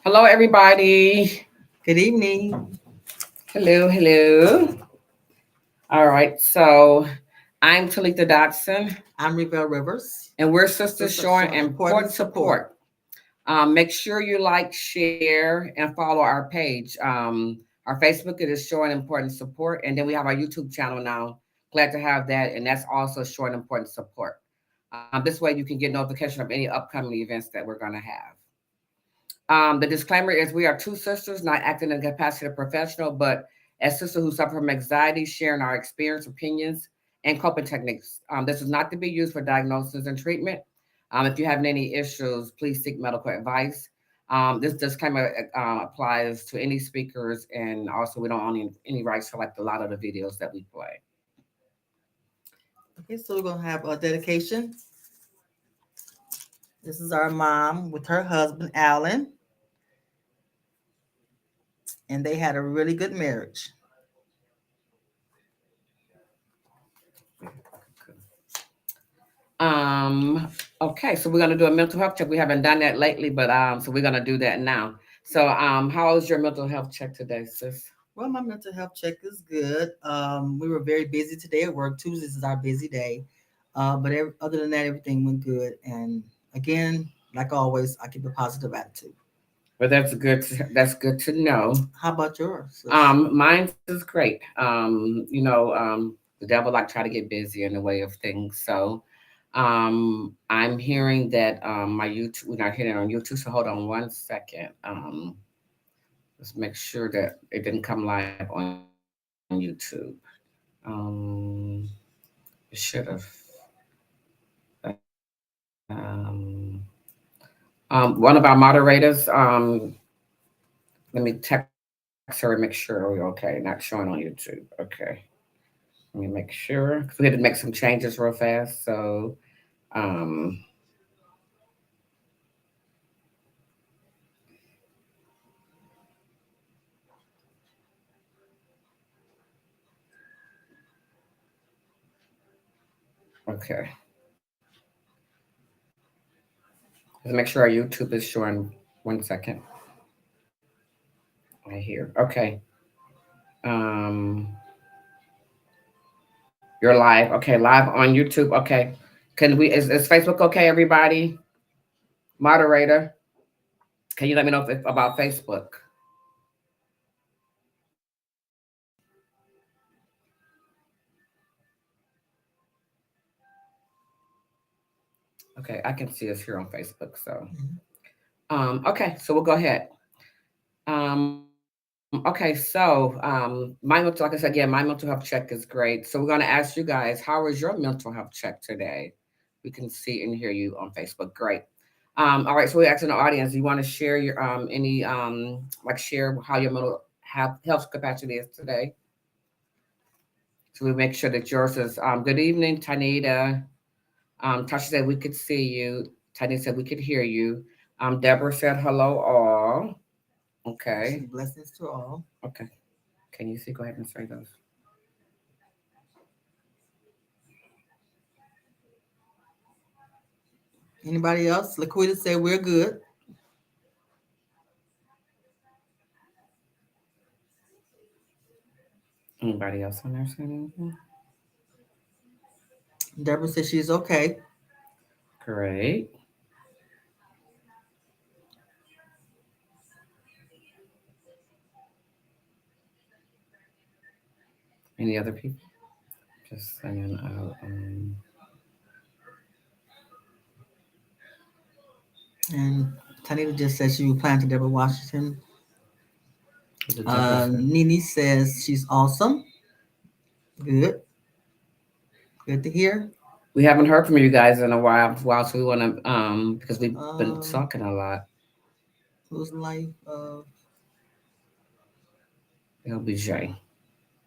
Hello, everybody. Good evening. Hello, hello. All right, so I'm Talita Dodson, I'm Rebel Rivers. and we're sisters Sister showing showing important important support. support. Make sure you like, share, and follow our page. Our Facebook it is showing important support, and then we have our YouTube channel now. Glad to have that, and that's also showing important support. This way, you can get notification of any upcoming events that we're going to have. The disclaimer is we are two sisters, not acting in the capacity of professional, but as sisters who suffer from anxiety, sharing our experience, opinions, and coping techniques. This is not to be used for diagnosis and treatment. If you have any issues, please seek medical advice. This disclaimer applies to any speakers, and also we don't own any rights for like a lot of the videos that we play. Okay, so we're gonna have a dedication. This is our mom with her husband Alan, and they had a really good marriage. Um, okay, so we're gonna do a mental health check. We haven't done that lately, but so we're gonna do that now. So how was your mental health check today, sis? Well, my mental health check is good. We were very busy today at work. Tuesdays is our busy day, but other than that, everything went good. And again, like always, I keep a positive attitude. Well, that's good. That's good to know. How about yours? Sis? Mine's is great. The devil like try to get busy in the way of things. So, I'm hearing that my YouTube. We're not hearing it on YouTube. So hold on one second. Let's make sure that it didn't come live on YouTube. Um, it should have. Um, One of our moderators. Let me text her and make sure we're okay. Not showing on YouTube. Okay. Let me make sure. 'Cause we had to make some changes real fast. So, um, okay. Let's make sure our YouTube is showing. One second. Right here. Okay. Um, you're live. Okay, live on YouTube. Okay. Can we? Is Facebook okay? Everybody, moderator. Can you let me know if about Facebook? Okay, I can see us here on Facebook. So, Mhm. okay. So we'll go ahead. Okay, so my mental, like I said again, my mental health check is great. So we're gonna ask you guys, how was your mental health check today? We can see and hear you on Facebook. Great. All right, so we're asking the audience, you want to share your any like share how your mental health capacity is today? So we make sure that yours is good evening, Tanita. Tasha said we could see you. Tanita said we could hear you. Deborah said hello all. Okay. Blessings to all. Okay. Can you see? Go ahead and say those. Anybody else? Laquita said we're good. Anybody else on there saying anything? Deborah said she's okay. Great. Any other people? Just saying out. And Tanita just said she was planning to Deborah Washington. What did Deborah say? Nene says she's awesome. Good. Good to hear. We haven't heard from you guys in a while, so we want to because we've been Um, talking a lot. whose life of LBJ.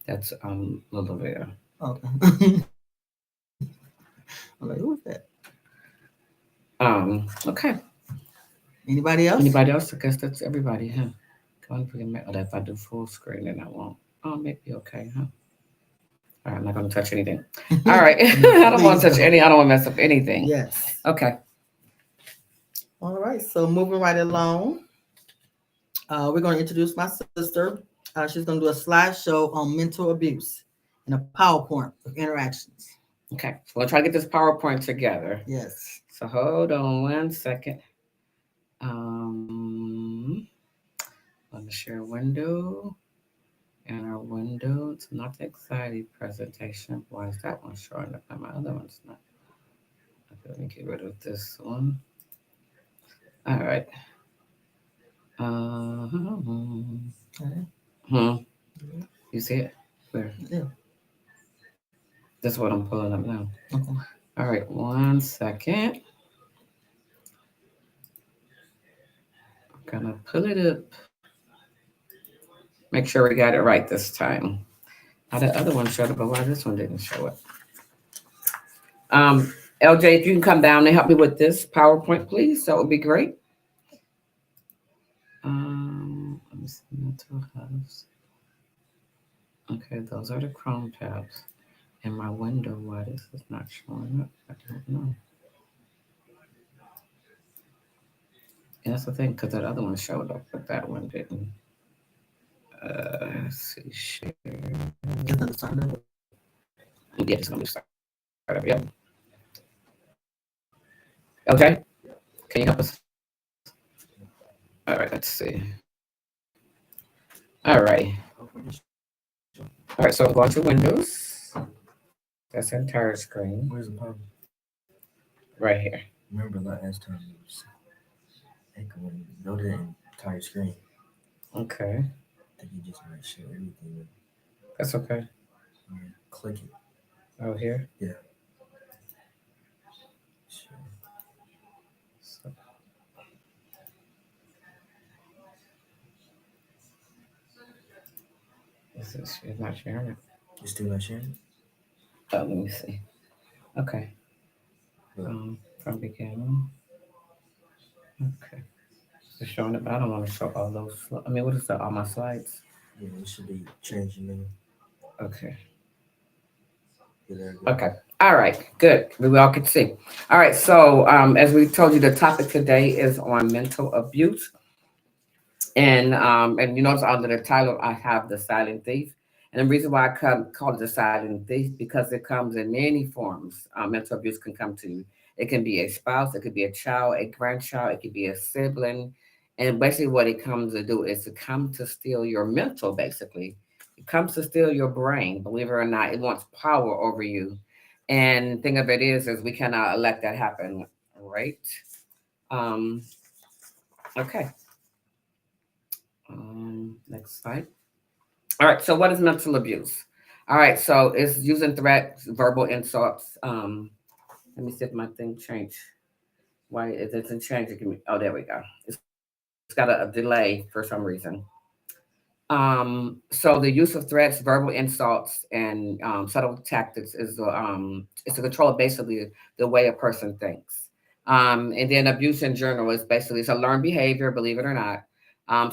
That's Lilivia. okay. I'm like, who is that? Okay. Anybody else? Anybody else? I guess that's everybody, huh? Go on, forget me. Oh, if I do full screen, then I won't. Oh, maybe okay, huh? All right, I'm not going to touch anything. All right. I don't want Please to touch don't. any. I don't want to mess up anything. Yes. Okay. All right. So moving right along. We're going to introduce my sister. She's going to do a slideshow on mental abuse and a PowerPoint of interactions. Okay, so we'll try to get this PowerPoint together. Yes. So hold on 1 second. Um, let me share window. And our window, it's not the exciting presentation. Why is that one showing up and my other one's not? Okay, let me get rid of this one. All right. Okay. Hmm. You see it? Where? Yeah. That's what I'm pulling up now. Okay. All right, 1 second. I'm gonna pull it up. Make sure we got it right this time. How the other one showed up, but why this one didn't show up? Um, LJ, if you can come down and help me with this PowerPoint, please, that would be great. Let me see, mental health. Okay, those are the Chrome tabs. And my window, why this is not showing up? I don't know. And that's the thing, because that other one showed up, but that one didn't. Let's see, share. Get them started. Yeah, just gonna start up. Yep. LJ, can you help us? All right, let's see. All right. All right, so I'm going to Windows. That's the entire screen. Where's the problem? Right here. Remember last time it was echoing. Go to the entire screen. Okay, I think you just might show everything. that's okay. Click it. Oh, here. Yeah. Sure. So, is this is not sharing it? You still not sharing? Oh, let me see. Okay. Look. From beginning. Okay. It's showing it, but I don't want to show all those. I mean, what is that? All my slides. Yeah, it should be changing now. Okay. Yeah, there we go. Okay. All right. Good. We all can see. All right. So, as we told you, the topic today is on mental abuse. And you notice under the title I have the silent thief. And the reason why call it the silent thief because it comes in many forms. Mental abuse can come to you. It can be a spouse, it could be a child, a grandchild, it could be a sibling. And basically what it comes to do is to come to steal your mental, basically. It comes to steal your brain, believe it or not. It wants power over you. And thing of it is we cannot let that happen, right? Um, okay. Next slide. All right. So, what is mental abuse? All right. So, it's using threats, verbal insults. Let me see if my thing changed. Why it doesn't change? It can be, oh, there we go. It's got a delay for some reason. So the use of threats, verbal insults, and subtle tactics is it's to control basically the way a person thinks. And then abuse in general is basically it's a learned behavior, believe it or not.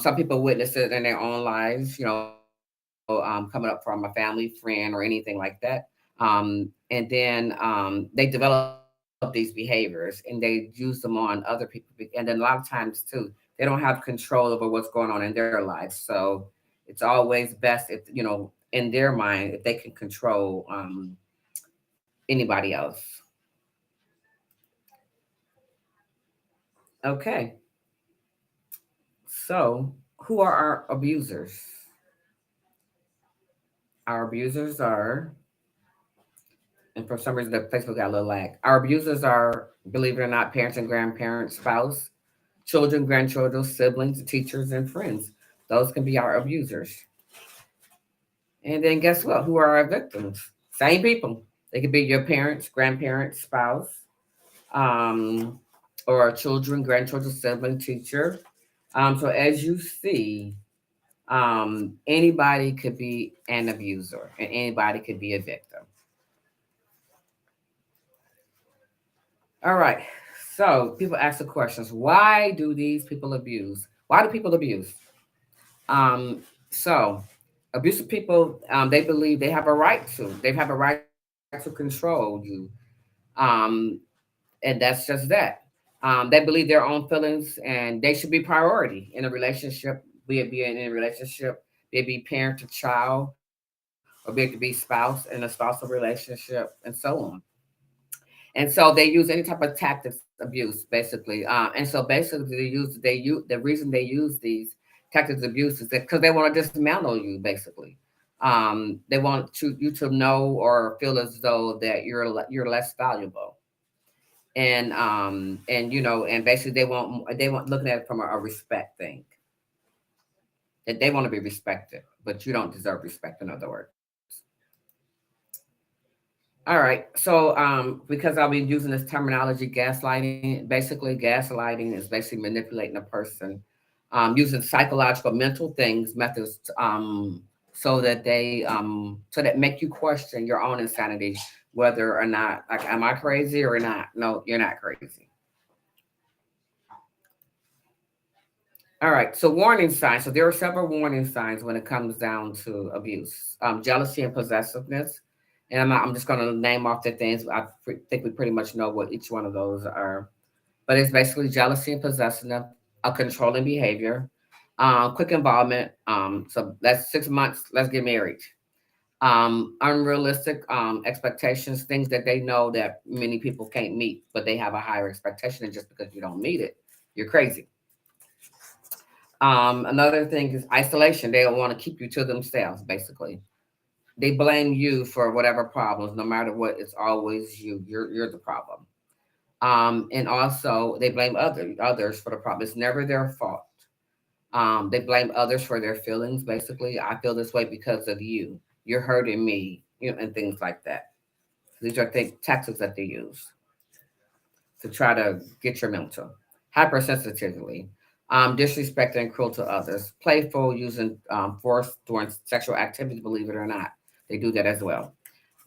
Some people witness it in their own lives, coming up from a family, friend, or anything like that. And then they develop these behaviors and they use them on other people. And then a lot of times too, they don't have control over what's going on in their lives. So it's always best if in their mind if they can control anybody else. Okay, so who are our abusers? Our abusers are, and for some reason the Facebook got a little lag. Our abusers are, believe it or not, parents and grandparents, spouse, children, grandchildren, siblings, teachers, and friends. Those can be our abusers. And then guess what? Who are our victims? Same people. They could be your parents, grandparents, spouse, um, or children, grandchildren, sibling, teacher. So as you see, anybody could be an abuser and anybody could be a victim. All right. So people ask the questions: why do these people abuse? Why do people abuse? Um, so abusive people, they believe they have a right to. They have a right to control you. Um, and that's just that. They believe their own feelings and they should be priority in a relationship. be it being in a relationship, be it be parent to child, or be it to be spouse in a spousal relationship, and so on. And so they use any type of tactics abuse, basically. And so basically, the reason they use these tactics abuse is that because they want to dismantle you, basically. They want you to know or feel as though that you're less valuable, and and basically they want looking at it from a respect thing, that they want to be respected, but you don't deserve respect. In other words. All right. So, because I'll be using this terminology, gaslighting, basically, gaslighting is basically manipulating a person, using psychological mental things, methods, so that make you question your own insanity, whether or not, like, am I crazy or not? No, you're not crazy. All right. So, warning signs. So, there are several warning signs when it comes down to abuse, jealousy and possessiveness. And I'm just going to name off the things. Think we pretty much know what each one of those are. But it's basically jealousy and possessiveness, a controlling behavior, quick involvement. So that's 6 months. Let's get married. Unrealistic expectations, things that they know that many people can't meet, but they have a higher expectation, and just because you don't meet it, you're crazy. Another thing is isolation. They don't want to keep you to themselves, basically. They blame you for whatever problems, no matter what. It's always you. You're the problem. And also they blame others for the problem. It's never their fault. They blame others for their feelings. Basically, I feel this way because of you. You're hurting me, and things like that. These are tactics that they use to try to get your mental. Hypersensitivity, disrespect and cruel to others. Playful, using force during sexual activity. Believe it or not, they do that as well.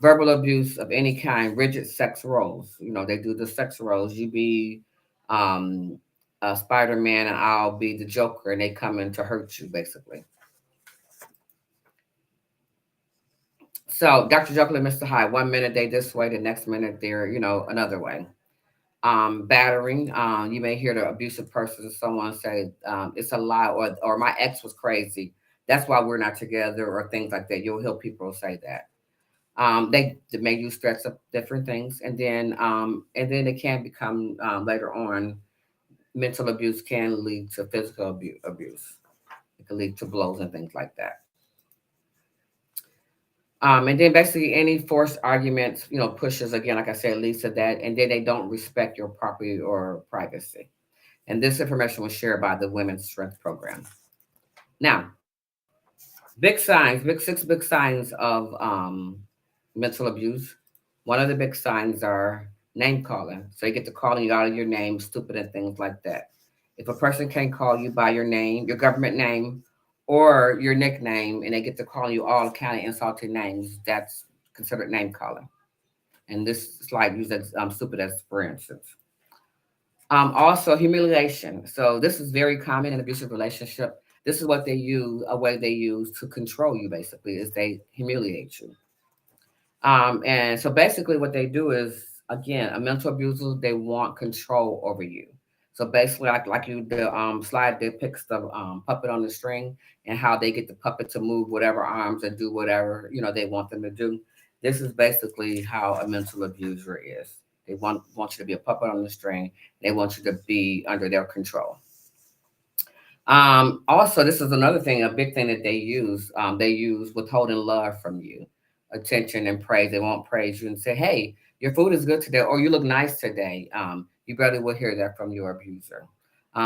Verbal abuse of any kind. Rigid sex roles. They do the sex roles. You be um, Spider-Man and I'll be the Joker, and they come in to hurt you, basically. So Dr. Jekyll and Mr. Hyde. One minute they this way, the next minute they're another way. Battering. You may hear the abusive person, someone say, it's a lie, or my ex was crazy. That's why we're not together, or things like that. You'll hear people say that. They may use threats of different things, and then it can become, later on, mental abuse can lead to physical abuse. It can lead to blows and things like that. And then basically any forced arguments, pushes, again, like I said, leads to that. And then they don't respect your property or privacy. And this information was shared by the Women's Strength Program. Now, six big signs of mental abuse. One of the big signs are name calling. So you get to calling you out of your name, stupid and things like that. If a person can't call you by your name, your government name, or your nickname, and they get to call you all kind of insulting names, that's considered name calling. And this slide uses stupid as for instance. Also, humiliation. So this is very common in abusive relationship. This is what they use, a way they use to control you. Basically, is they humiliate you. And so basically, what they do is, again, a mental abuser. They want control over you. So basically, like the slide depicts the puppet on the string, and how they get the puppet to move whatever arms and do whatever they want them to do. This is basically how a mental abuser is. They want you to be a puppet on the string. They want you to be under their control. Also, this is another thing, a big thing that they use. They use withholding love from you, attention and praise. They won't praise you and say, "Hey, your food is good today," or "You look nice today." You barely will hear that from your abuser,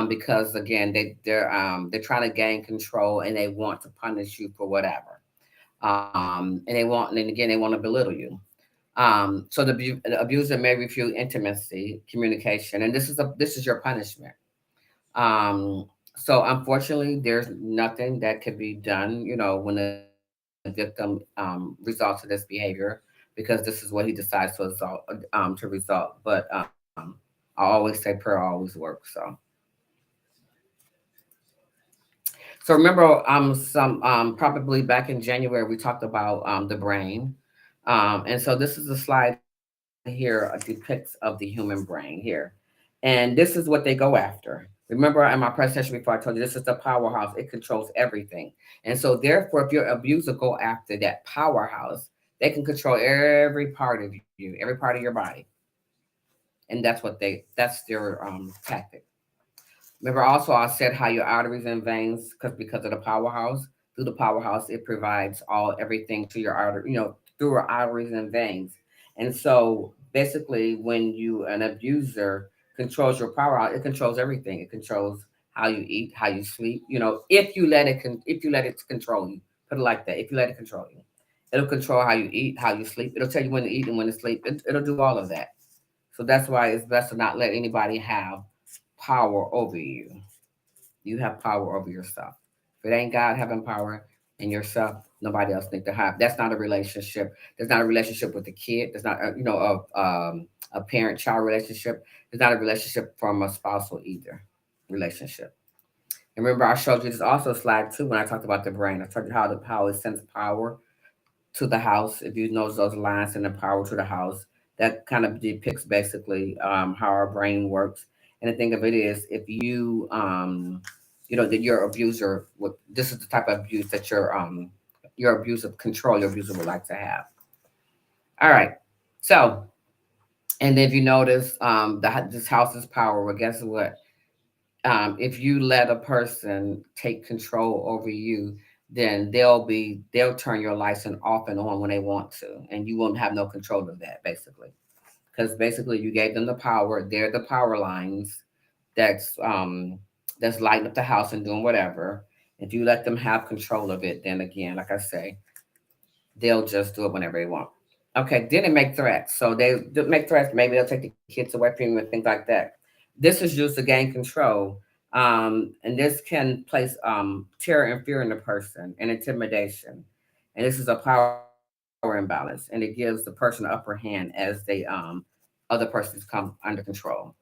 because again, they're trying to gain control, and they want to punish you for whatever. And again, they want to belittle you. So the abuser may refuse intimacy, communication, and this is your punishment. Um, so unfortunately, there's nothing that can be done, when the victim resorts to this behavior, because this is what he decides to result. But I always say prayer always works. So remember, some probably back in January we talked about the brain, and so this is a slide here, depicts of the human brain here, and this is what they go after. Remember in my presentation before I told you this is the powerhouse. It controls everything. And so therefore, if your abuser go after that powerhouse, they can control every part of you, every part of your body. And that's their tactic. Remember also I said how your arteries and veins, because of the powerhouse, through the powerhouse, it provides all everything to your artery, through our arteries and veins. And so basically when you an abuser controls your powerhouse, it controls everything. It controls how you eat, how you sleep, if you let if you let it control you. Put it like that. If you let it control you. It'll control how you eat, how you sleep. It'll tell you when to eat and when to sleep. It'll do all of that. So that's why it's best to not let anybody have power over you. You have power over yourself. If it ain't God having power in yourself, nobody else need to have. That's not a relationship. There's not a relationship with the kid. There's not a parent-child relationship. There's not a relationship from a spousal either relationship. And remember, I showed you this also slide too when I talked about the brain. I told you how it sends power to the house. If you notice those lines and the power to the house, that kind of depicts basically how our brain works. And the thing of it is, if that your abuser, this is the type of abuse that your abusive control, your abuser would like to have. All right. So, and if you notice, this house's power, well, guess what? If you let a person take control over you, then they'll turn your license off and on when they want to, and you won't have no control of that basically, because basically you gave them the power. They're the power lines that's that's lighting up the house and doing whatever. If you let them have control of it, then again, like I say, they'll just do it whenever they want. Okay, then they make threats. So they make threats. Maybe they'll take the kids away from you and things like that. This is used to gain control. And this can place terror and fear in the person and intimidation. And this is a power imbalance. And it gives the person an upper hand as other persons come under control.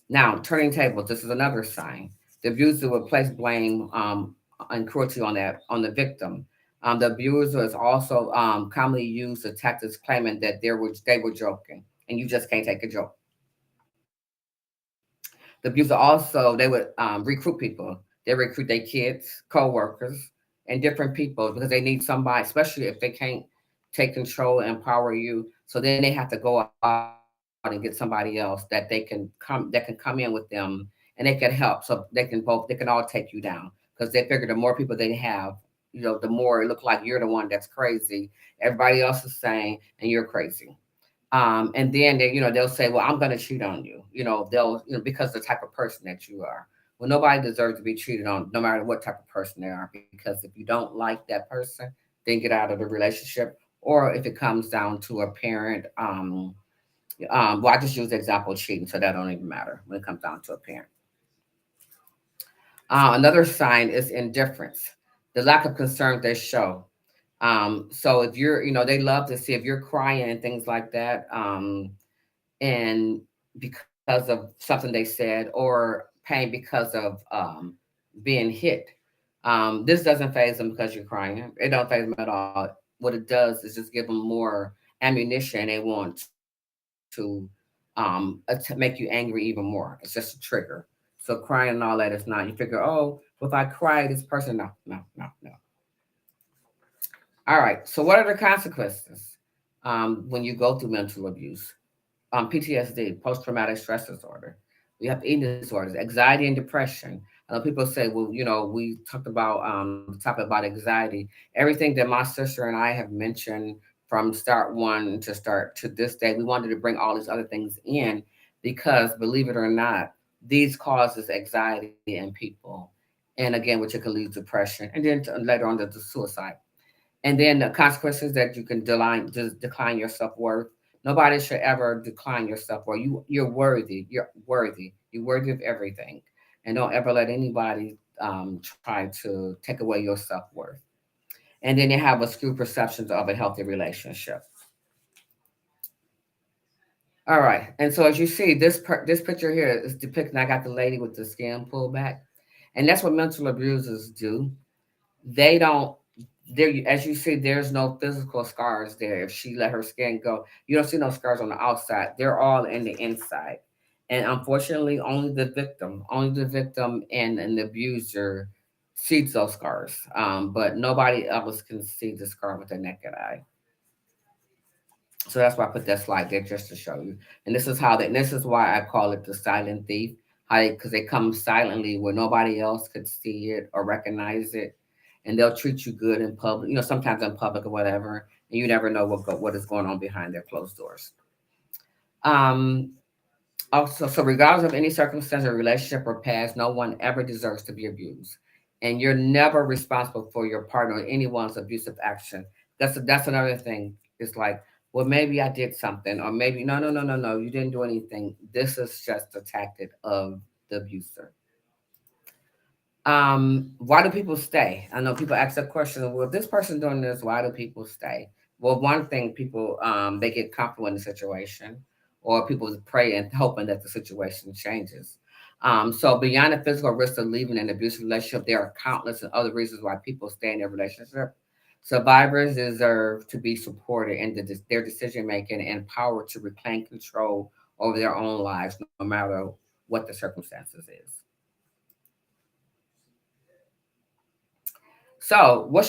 Now, turning tables, this is another sign. The abuser will place blame and cruelty on the victim. The abuser is also commonly used the tactics claiming that they were joking, and you just can't take a joke. The abuser also they would recruit people. They recruit their kids, co-workers, and different people because they need somebody, especially if they can't take control and empower you. So then they have to go out and get somebody else that can come in with them and they can help. So they can all take you down because they figure the more people they have, the more it look like you're the one that's crazy. Everybody else is saying, and you're crazy. And then they'll say, well, I'm going to cheat on you. Because the type of person that you are. Well, nobody deserves to be cheated on, no matter what type of person they are. Because if you don't like that person, then get out of the relationship. Or if it comes down to a parent, well, I just use the example of cheating, so that don't even matter when it comes down to a parent. Another sign is indifference, the lack of concern they show. So if they love to see if you're crying and things like that, and because of something they said, or pain because of being hit. This doesn't phase them because you're crying. It don't phase them at all. What it does is just give them more ammunition. They want to make you angry even more. It's just a trigger. So crying and all that is not. You figure, oh, well, if I cry, this person, no, no, no, no. All right. So what are the consequences when you go through mental abuse? PTSD, post traumatic stress disorder. We have eating disorders, anxiety and depression. I know people say, well, we talked about the topic about anxiety. Everything that my sister and I have mentioned from start one to start to this day, we wanted to bring all these other things in because, believe it or not, these causes anxiety in people, and again, which it can lead to depression, and then later on to suicide. And then the consequences that you can decline your self worth. Nobody should ever decline your self worth. You're worthy. You're worthy. You're worthy of everything, and don't ever let anybody try to take away your self worth. And then you have a skewed perceptions of a healthy relationship. All right, and so as you see, this picture here is depicting. I got the lady with the skin pulled back, and that's what mental abusers do. They don't there as you see, there's no physical scars there. If she let her skin go, you don't see no scars on the outside. They're all in the inside. And unfortunately, only the victim and an abuser sees those scars. But nobody else can see the scar with their naked eye. So that's why I put that slide there just to show you. And this is how they, and this is why I call it the silent thief. How because they come silently where nobody else could see it or recognize it, and they'll treat you good in public. Sometimes in public or whatever, and you never know what is going on behind their closed doors. Um, Also, so regardless of any circumstance or relationship or past, no one ever deserves to be abused, and you're never responsible for your partner or anyone's abusive action. That's another thing. It's like, well, maybe I did something, or maybe no, no, no, no, no, you didn't do anything. This is just a tactic of the abuser. Why do people stay? I know people ask that question. Well, this person doing this, why do people stay? Well, one thing, people they get comfortable in the situation, or people pray and hoping that the situation changes. So beyond the physical risk of leaving an abusive relationship, there are countless and other reasons why people stay in their relationship. Survivors deserve to be supported in their decision making and power to reclaim control over their own lives, no matter what the circumstances is. So, what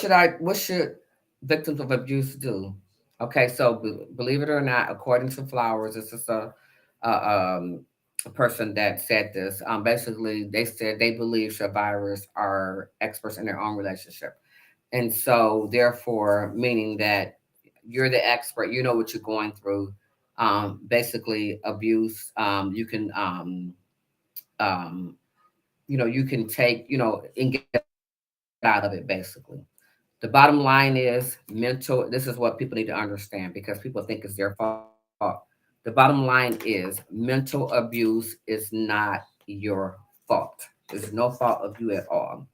should victims of abuse do? Okay, so believe it or not, according to Flowers, this is a, a person that said this. Basically, they said they believe survivors are experts in their own relationship, and so therefore, meaning that you're the expert, you know what you're going through. Basically, abuse. Um, you can take, and get out of it. Basically, the bottom line is mental. This is what people need to understand because people think it's their fault. The bottom line is mental abuse is not your fault. There's no fault of you at all.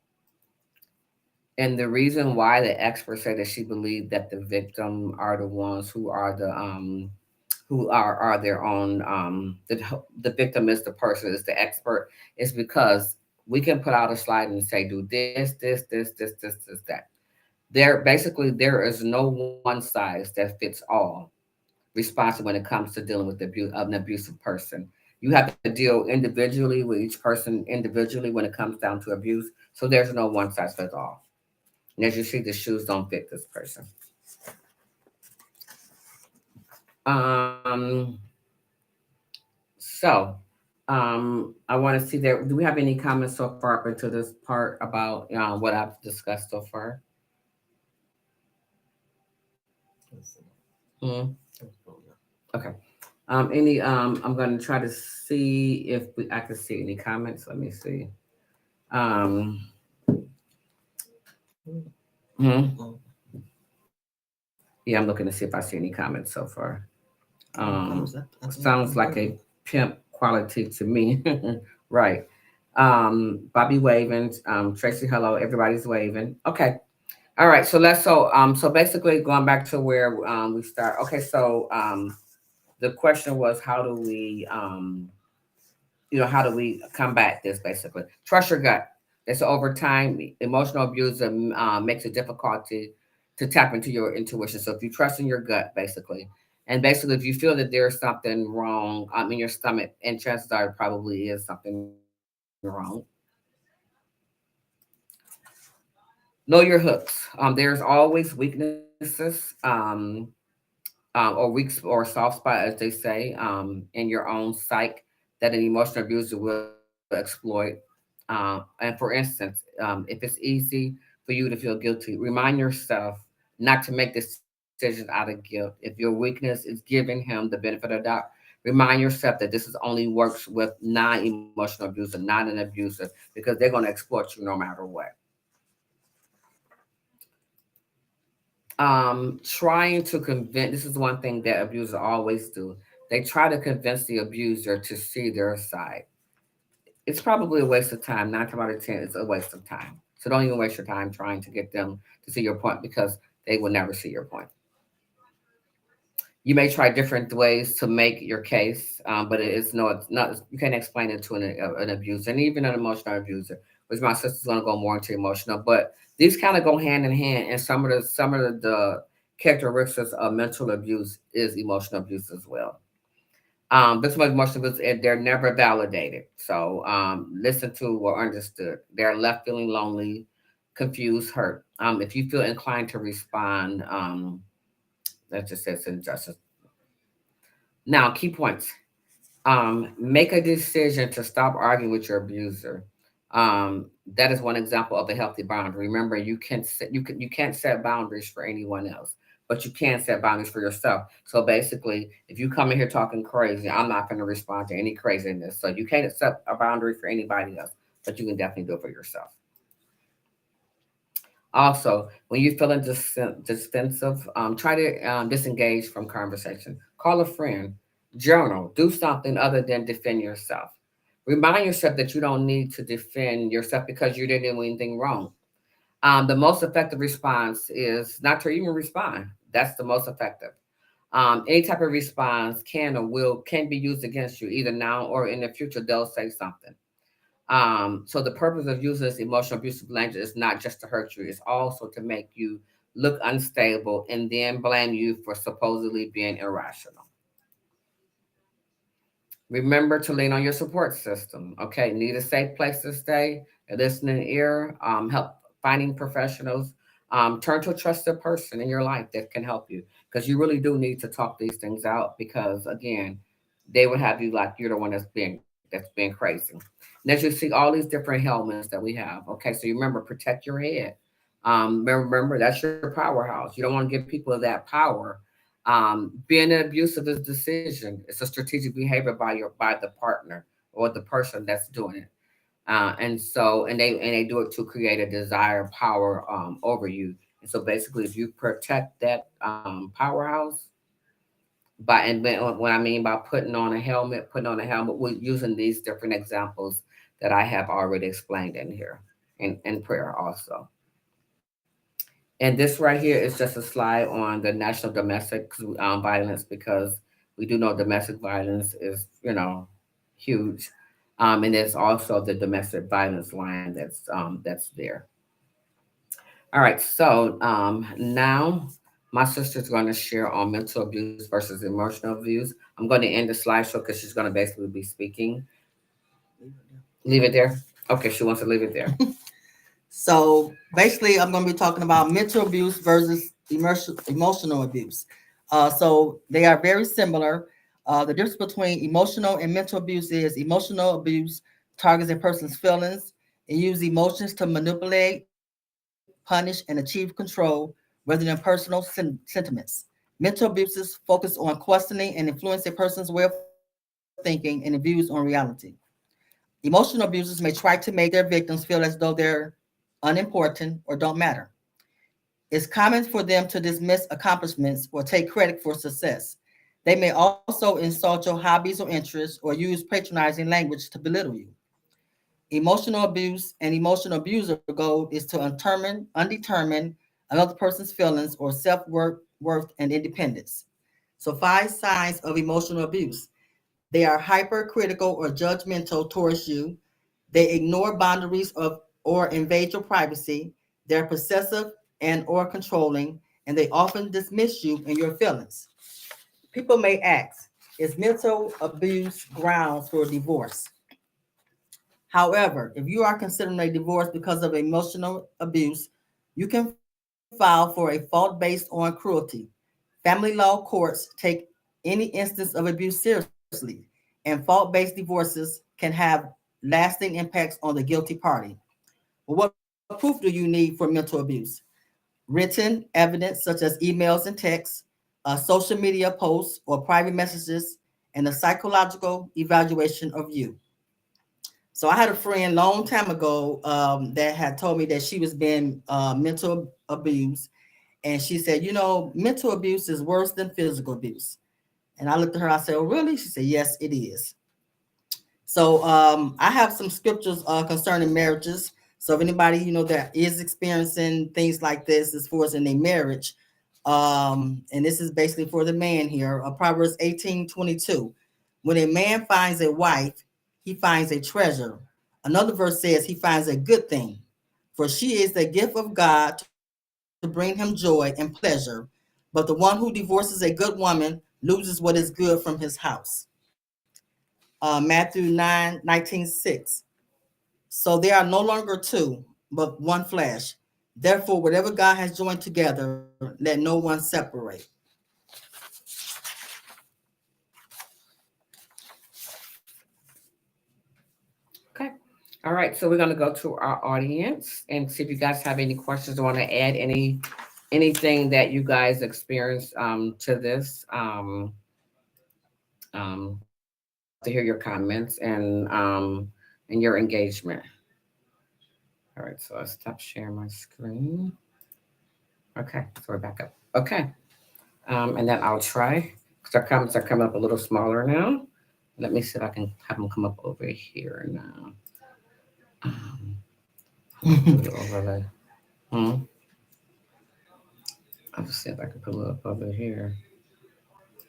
And the reason why the experts say that she believed that the victim are the ones who are their own the victim is the person is the expert is because we can put out a slide and say do this, that. There is no one size that fits all responsible when it comes to dealing with an abusive person. You have to deal individually with each person individually when it comes down to abuse. So there's no one size fits all. And as you see, the shoes don't fit this person. Um, so I want to see there. Do we have any comments so far up into this part about what I've discussed so far? Hmm. Okay. I'm gonna try to see if I can see any comments. Let me see. Um, hmm. Yeah, I'm looking to see if I see any comments so far. Sounds like a pimp quality to me. Right. Bobby waving. Tracy, hello. Everybody's waving. Okay. All right. So basically going back to where we start. Okay. So the question was how do we combat this basically? Trust your gut. It's over time. Emotional abuse makes it difficult to tap into your intuition. So if you trust in your gut, basically, and basically if you feel that there's something wrong in your stomach, and chances are it probably is something wrong. Know your hooks. There's always weaknesses. Or weak or soft spot, as they say, in your own psyche that an emotional abuser will exploit. And for instance, if it's easy for you to feel guilty, remind yourself not to make decisions out of guilt. If your weakness is giving him the benefit of the doubt, remind yourself that this is only works with non-emotional abuser, not an abuser, because they're going to exploit you no matter what. Trying to convince, this is one thing that abusers always do. They try to convince the abuser to see their side. It's probably a waste of time. 9 times out of 10, it's a waste of time. So don't even waste your time trying to get them to see your point because they will never see your point. You may try different ways to make your case, but it's not. You can't explain it to an abuser, and even an emotional abuser. Which my sister's going to go more into emotional, but these kind of go hand in hand. And some of the characteristics of mental abuse is emotional abuse as well. This much emotional abuse, they're never validated. So listen to or understood. They're left feeling lonely, confused, hurt. If you feel inclined to respond, that just says injustice. Now, key points. Make a decision to stop arguing with your abuser. Um, that is one example of a healthy boundary. Remember, you can't set boundaries for anyone else, but you can set boundaries for yourself. So basically, if you come in here talking crazy, I'm not going to respond to any craziness. So you can't set a boundary for anybody else, but you can definitely do it for yourself. Also, when you're feeling defensive, try to disengage from conversation. Call a friend, journal, do something other than defend yourself. Remind yourself that you don't need to defend yourself because you didn't do anything wrong. The most effective response is not to even respond. That's the most effective. Any type of response can be used against you either now or in the future. They'll say something. So the purpose of using this emotional abusive language is not just to hurt you; it's also to make you look unstable and then blame you for supposedly being irrational. Remember to lean on your support system. Okay, need a safe place to stay, a listening ear, help finding professionals. Turn to a trusted person in your life that can help you because you really do need to talk these things out because again, they would have you like you're the one that's being crazy. And as you see all these different ailments that we have, okay, so you remember protect your head. Remember that's your powerhouse. You don't want to give people that power. Being abusive is a decision. It's a strategic behavior by the partner or the person that's doing it. And they do it to create a desired power over you. And so basically, if you protect that powerhouse what I mean by putting on a helmet, we're using these different examples that I have already explained in here, in prayer also. And this right here is just a slide on the national domestic violence because we do know domestic violence is, huge. And there's also the domestic violence line that's there. All right, so now my sister's going to share on mental abuse versus emotional abuse. I'm going to end the slideshow because she's going to basically be speaking. Leave it there. Okay, she wants to leave it there. So basically, I'm going to be talking about mental abuse versus emotional abuse. So they are very similar. The difference between emotional and mental abuse is emotional abuse targets a person's feelings and use emotions to manipulate, punish, and achieve control rather than personal sentiments. Mental abuses focus on questioning and influence a person's way of thinking and views on reality. Emotional abusers may try to make their victims feel as though they're unimportant or don't matter. It's common for them to dismiss accomplishments or take credit for success. They may also insult your hobbies or interests or use patronizing language to belittle you. Emotional abuse and emotional abuser goal is to undetermine another person's feelings or self worth and independence. So, 5 signs of emotional abuse: they are hypercritical or judgmental towards you. They ignore boundaries of or invade your privacy. They're possessive and or controlling, and they often dismiss you and your feelings. People may ask, is mental abuse grounds for divorce? However, if you are considering a divorce because of emotional abuse, you can file for a fault based on cruelty. Family law courts take any instance of abuse seriously, and fault based divorces can have lasting impacts on the guilty party. Well, what proof do you need for mental abuse? Written evidence such as emails and texts, social media posts, or private messages, and a psychological evaluation of you. So I had a friend long time ago that had told me that she was being mental abused, and she said, mental abuse is worse than physical abuse. And I looked at her. I said, "Oh, really?" She said, "Yes, it is." So I have some scriptures concerning marriages. So if anybody that is experiencing things like this as far as in a marriage, and this is basically for the man here, Proverbs 18:22. When a man finds a wife, he finds a treasure. Another verse says he finds a good thing, for she is the gift of God to bring him joy and pleasure. But the one who divorces a good woman loses what is good from his house. Matthew 9:19-6. So they are no longer two, but one flesh. Therefore, whatever God has joined together, let no one separate. Okay. All right. So we're going to go to our audience and see if you guys have any questions or want to add anything that you guys experienced to this. We'd love to hear your comments and your engagement. All right. So I'll stop sharing my screen. Okay. So we're back up. Okay. And then I'll try because our comments are coming up a little smaller now. Let me see if I can have them come up over here now. Um, do the overlay. Hmm. I'll just see if I can pull it up over here.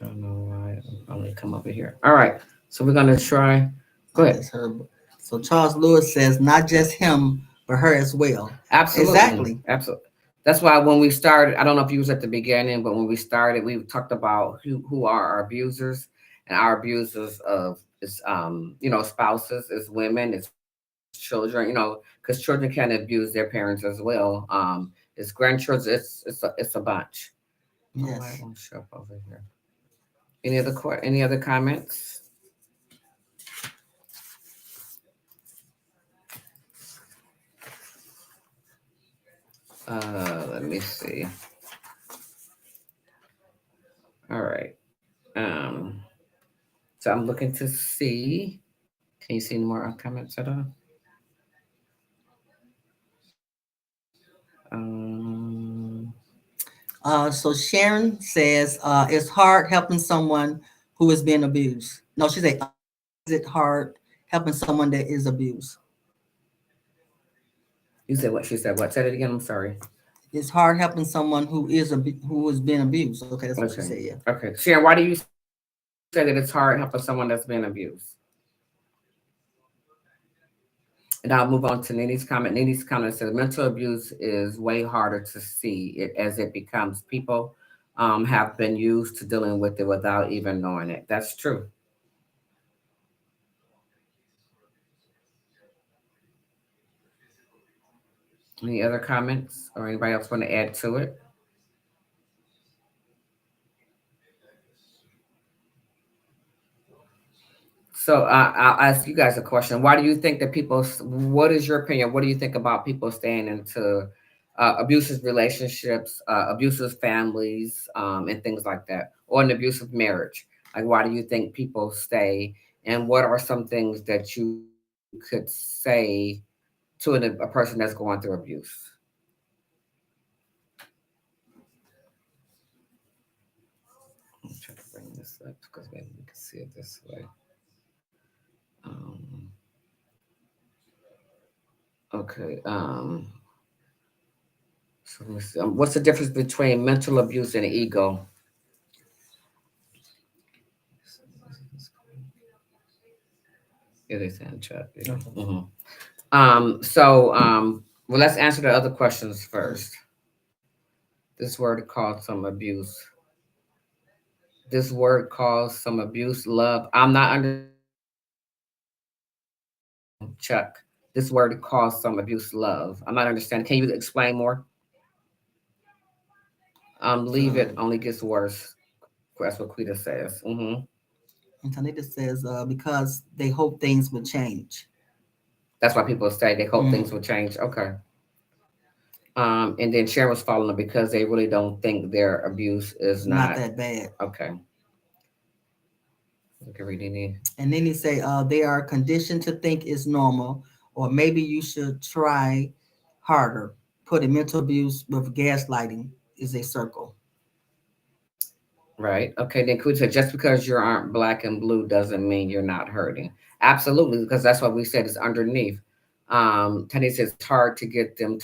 I don't know why it only come over here. All right. So we're gonna try. Go ahead. That's her. So Charles Lewis says, not just him, but her as well. Absolutely. Exactly. Absolutely. That's why when we started, I don't know if you was at the beginning, but when we started, we talked about who are our abusers, and our abusers of is spouses, is women, is children, because children can abuse their parents as well. It's grandchildren, it's a bunch. Oh, why it won't Yes. show up over here? Any other comments? Let me see. All right. Um, so I'm looking to see. Can you see any more comments at all? Um, So Sharon says, it's hard helping someone who is being abused. No, she said, is it hard helping someone that is abused? you said what? She said what? Said it again. I'm sorry. It's hard helping someone who is being abused. Okay, that's what she Okay. said. Yeah. Okay. Sharon, why do you say that it's hard helping someone that's been abused? And I'll move on to Nini's comment. Nini's comment says mental abuse is way harder to see it as it becomes people have been used to dealing with it without even knowing it. That's true. Any other comments or anybody else want to add to it? So I'll ask you guys a question. Why do you think that people? What is your opinion? What do you think about people staying into abusive relationships, abusive families, and things like that, or an abusive marriage? Like, why do you think people stay? And what are some things that you could say to a person that's going through abuse? I'm trying to bring this up because maybe we can see it this way. Um, okay. So let me see. What's the difference between mental abuse and ego? Yeah, they say in chat. Yeah. Okay. Well, let's answer the other questions first. This word called some abuse. This word calls some abuse love. I'm not understanding Chuck. This word calls some abuse love. I'm not understanding. Can you explain more? Leave it Um, only gets worse. That's what Quita says. and Tanita says, because they hope things would change. That's why people say they hope things Mhm. will change. Okay. And then Sharon was following them because they really don't think their abuse is Not not that bad. okay. We can read any. And then he say, they are conditioned to think it's normal, or maybe you should try harder. Putting mental abuse with gaslighting is a circle. Right. Okay. Then Kuta said, just because you aren't black and blue doesn't mean you're not hurting. Absolutely, because that's what we said is underneath. Tony says it's hard to get them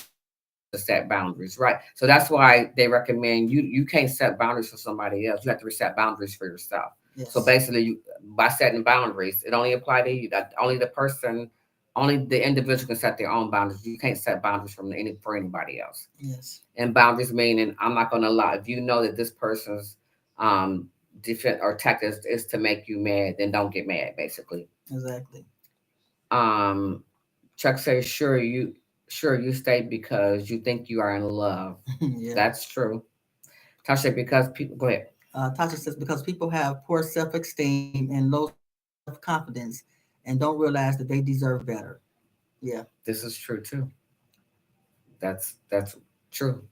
to set boundaries, right? So that's why they recommend you can't set boundaries for somebody else. You have to reset boundaries for yourself. So Yes. basically, by setting boundaries, it only apply to you. That only the individual can set their own boundaries. You can't set boundaries for anybody else. Yes. And boundaries meaning I'm not going to lie. If you know that this person's um, defense or tactics is to make you mad, then don't get mad, basically. Exactly. Um, Chuck says, sure you stay because you think you are in love. Yeah. That's true. Tasha, because people go ahead. Tasha says because people have poor self-esteem and low self-confidence and don't realize that they deserve better. Yeah. This is true too. That's true.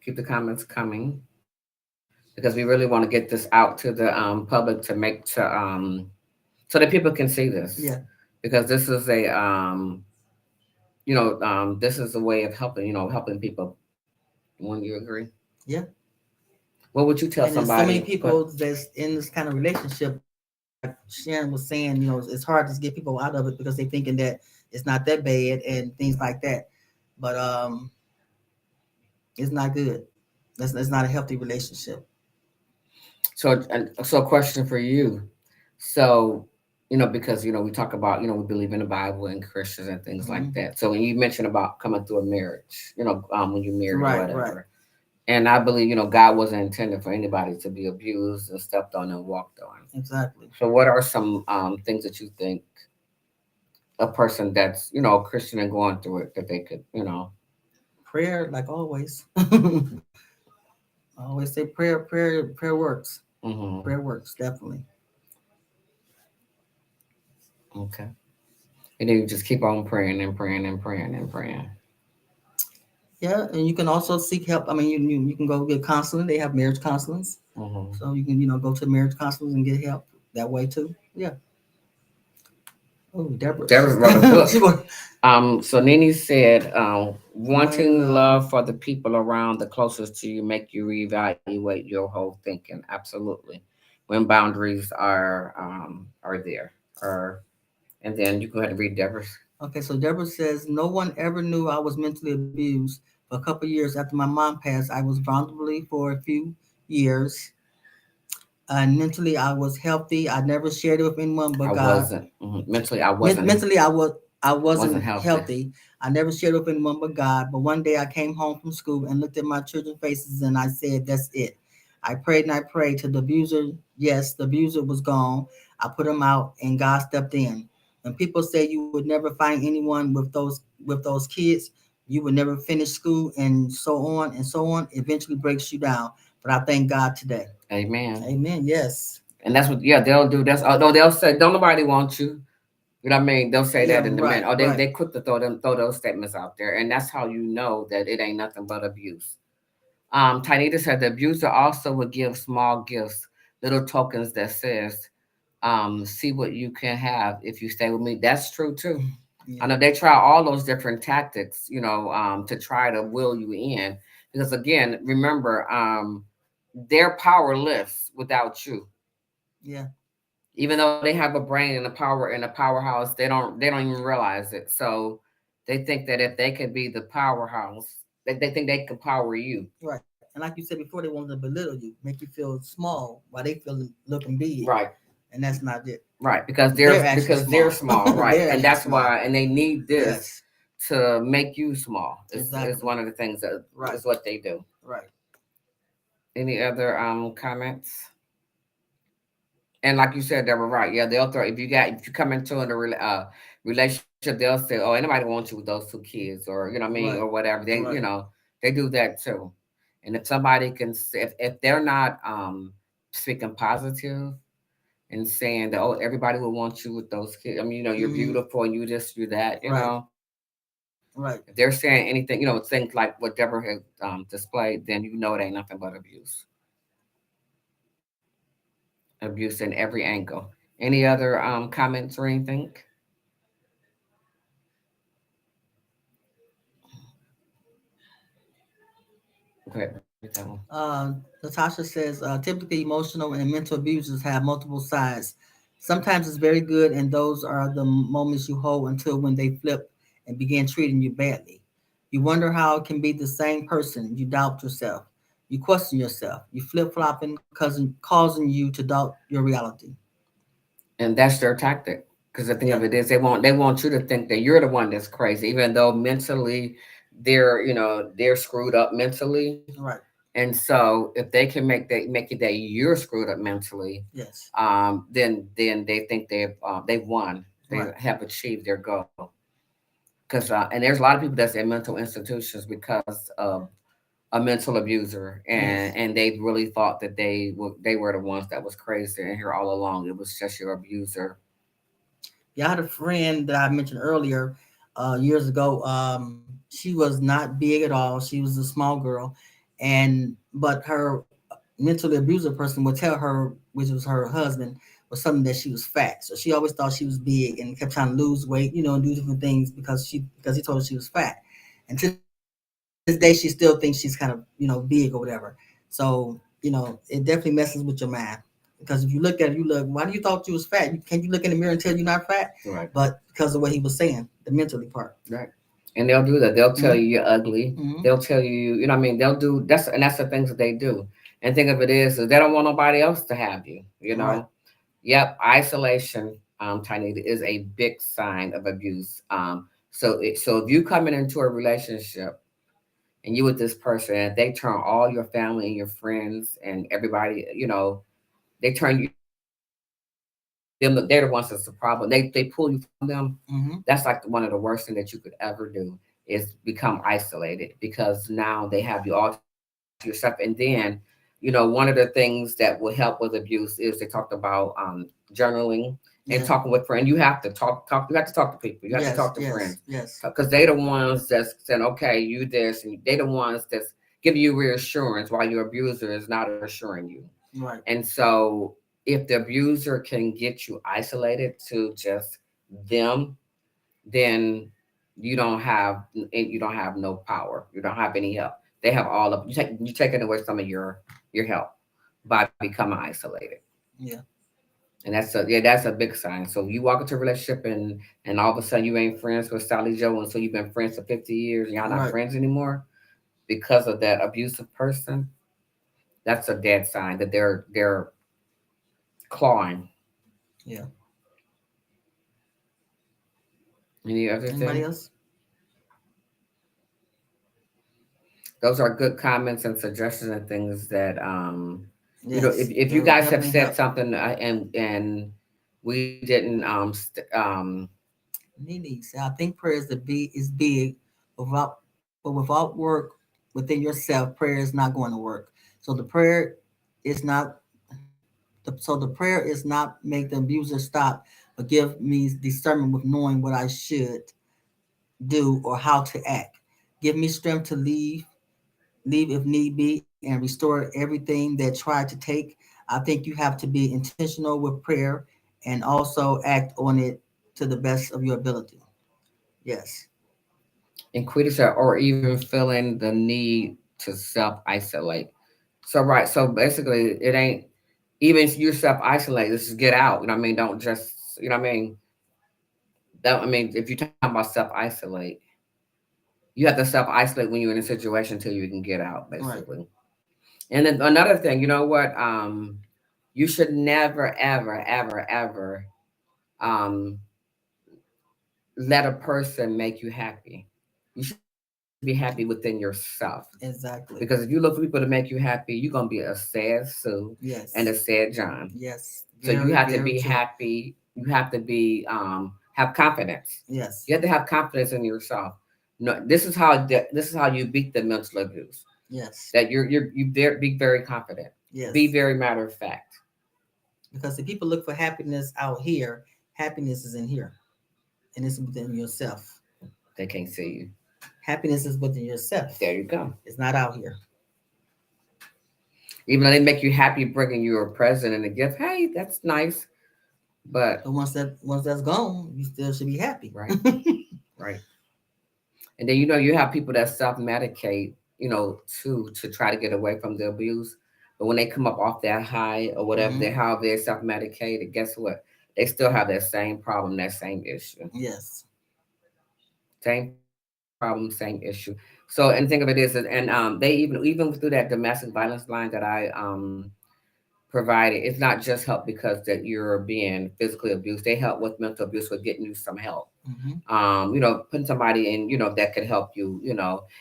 Keep the comments coming because we really want to get this out to the public to make so that people can see this, Yeah. because this is a this is a way of helping, helping people. Wouldn't you agree? Yeah. What would you tell And there's so many somebody? But people that's in this kind of relationship, like Sharon was saying, it's hard to get people out of it because they're thinking that it's not that bad and things like that. But it's not good. That's not a healthy relationship. so a question for you. So, because we talk about, we believe in the Bible and Christians and things like Hmm. that. So when you mentioned about coming through a marriage, when you married or Right, right. whatever, and I believe, God wasn't intended for anybody to be abused and stepped on and walked on. Exactly. So what are some things that you think a person that's, a Christian and going through it, that they could, Prayer, like always. I always say prayer works. hmm Prayer works, definitely. okay. And then you just keep on praying and praying and praying and praying. Yeah, and you can also seek help. I mean, you can go get counseling. They have marriage counselings, hmm so you can go to marriage counselors and get help that way too. Yeah. Oh, Deborah. Deborah wrote a She book. wrote, So Nene said, when wanting love for the people around the closest to you make you reevaluate your whole thinking. Absolutely. When boundaries are there. Or and then you go ahead and read Deborah's. okay, so Deborah says no one ever knew I was mentally abused. For a couple of years after my mom passed, I was vulnerable for a few years. And mentally, I was healthy. I never shared it with anyone I but God. wasn't mentally. I wasn't Mentally, I wasn't wasn't healthy. healthy. I never shared with anyone but God. But one day I came home from school and looked at my children's faces and I said, "That's it." I prayed and I prayed to the abuser. Yes, the abuser was gone. I put him out, and God stepped in. When people say you would never find anyone with those kids, you would never finish school, and so on and so on, eventually breaks you down. But I thank God today. Amen. Amen. Yes. And that's what, yeah, they'll do. That's although they'll say, "Don't nobody want you." You know what I mean? They'll say Yeah. that in the Right. minute. Oh, Right. they quick to throw those statements out there, and that's how you know that it ain't nothing but abuse. Tanita said the abuser also would give small gifts, little tokens that says, "See what you can have if you stay with me." That's true too. I Yeah. know they try all those different tactics, to try to will you in. Because again, remember, they're powerless without you. Yeah. Even though they have a brain and a power and a powerhouse, they don't even realize it. So they think that if they could be the powerhouse, they think they could power you. Right. And like you said before, they wanted to belittle you, make you feel small while they feel looking big. Right. And that's not it. Right. They're actually Because they're small. small, right. They're And actually that's small. why, and they need this Yes. to make you small. Is Exactly. one of the things that Right. is what they do. Right. Any other comments? And like you said, they were right. Yeah, they'll throw if you come into relationship, they'll say, "Oh, anybody wants you with those two kids," or you know what I mean, or Right. whatever. Right. They do that too. And if somebody can, if they're not speaking positive and saying that, "Oh, everybody will want you with those kids," I mean, you're Hmm. beautiful and you this, you that, Right. if they're Right. saying anything, things like what Deborah has displayed, then you know it ain't nothing but abuse. Abuse in every angle. Any other comments or anything? Okay, read that one. Natasha says typically emotional and mental abusers have multiple sides. Sometimes it's very good, and those are the moments you hold until when they flip and begin treating you badly. You wonder how it can be the same person. You doubt yourself. You question yourself. You flip flopping, causing you to doubt your reality. And that's their tactic. Because the thing Yeah. of it is, they want you to think that you're the one that's crazy, even though mentally they're screwed up mentally. Right. And so if they can make it that you're screwed up mentally, Yes. then they think they've won. They Right. have achieved their goal. Because and there's a lot of people that's in mental institutions because of a mental abuser, and Yes. they really thought that they were the ones that was crazy, and here all along it was just your abuser. Yeah, I had a friend that I mentioned earlier, years ago. She was not big at all. She was a small girl, and but her mentally abusive person would tell her, which was her husband, was something that she was fat. So she always thought she was big and kept trying to lose weight, and do different things because he told her she was fat. And to this day, she still thinks she's kind of big or whatever. So it definitely messes with your mind. Because if you look at it, you look, why do you thought you was fat? Can't you look in the mirror and tell you're not fat? But Right. because of what he was saying, the mentally part. Right. And they'll do that. They'll Mm-hmm. tell you you're ugly. Mm-hmm. They'll tell you, you know what I mean? They'll do that's the things that they do. And think of it is they don't want nobody else to have you, you Right. know? Yep, isolation, Tiny, is a big sign of abuse. So if you coming into a relationship and you with this person, and they turn all your family and your friends and everybody, they turn you them they're the ones that's the problem. They pull you from them. Mm-hmm. That's like one of the worst things that you could ever do is become isolated because now they have you all to yourself. And then, one of the things that will help with abuse is they talked about journaling and Yeah. talking with friends. You have to talk. You have to talk to people. You have to Yes. talk to friends Yes. Yes. because they the ones that's saying, okay, you this, and they the ones that's giving you reassurance while your abuser is not assuring you. Right. And so if the abuser can get you isolated to just them, then you don't have no power. You don't have any help. They have all of you taking away some of your help by becoming isolated. Yeah. And that's a big sign. So you walk into a relationship and all of a sudden you ain't friends with Sally Joe, and so you've been friends for 50 years and y'all not Right. friends anymore because of that abusive person. That's a dead sign that they're clawing. Yeah. Any other Anybody thing? else? Those are good comments and suggestions and things that if Yes. you They will guys have definitely said help. something and we didn't Nene said, I think prayer is big, but without work within yourself, prayer is not going to work. So the prayer is not so the prayer is not make the abuser stop, but give me discernment with knowing what I should do or how to act. Give me strength to leave if need be, and restore everything that tried to take. I think you have to be intentional with prayer and also act on it to the best of your ability. Yes. increase or even feeling the need to self isolate. So right, so basically it ain't even if you self isolate, just get out. You know what I mean? Don't just you know what I mean? If you're talking about self isolate, you have to self isolate when you're in a situation until you can get out, Right. basically. And then another thing, you know what? You should never, ever, ever, ever um, let a person make you happy. You should be happy within yourself. Because if you Exactly. look for people to make you happy, you're gonna be a sad Sue and a Yes. sad John. Yes. So you Very, have to very be true. happy. You have to be have confidence. Yes. You have to have confidence in yourself. No, this is how you beat the mental abuse. Yes. That be very confident. Be Yes. very matter of fact. Because if people look for happiness out here, happiness is in here, and it's within yourself. They can't see you. Happiness is within yourself. There you go. It's not out here. Even though they make you happy bringing you a present and a gift, hey, that's nice. But But once that's gone, you still should be happy. right, right. And then you have people that self medicate, to try to get away from the abuse. But when they come up off that high or whatever, Hmm. how they're self medicated, guess what? They still have that same problem, that same issue. Yes. Same problem, same issue. So and think of it is, and they even through that domestic violence line that I provided. It's not just help because that you're being physically abused. They help with mental abuse with getting you some help. Hmm. Putting somebody in, that could help you,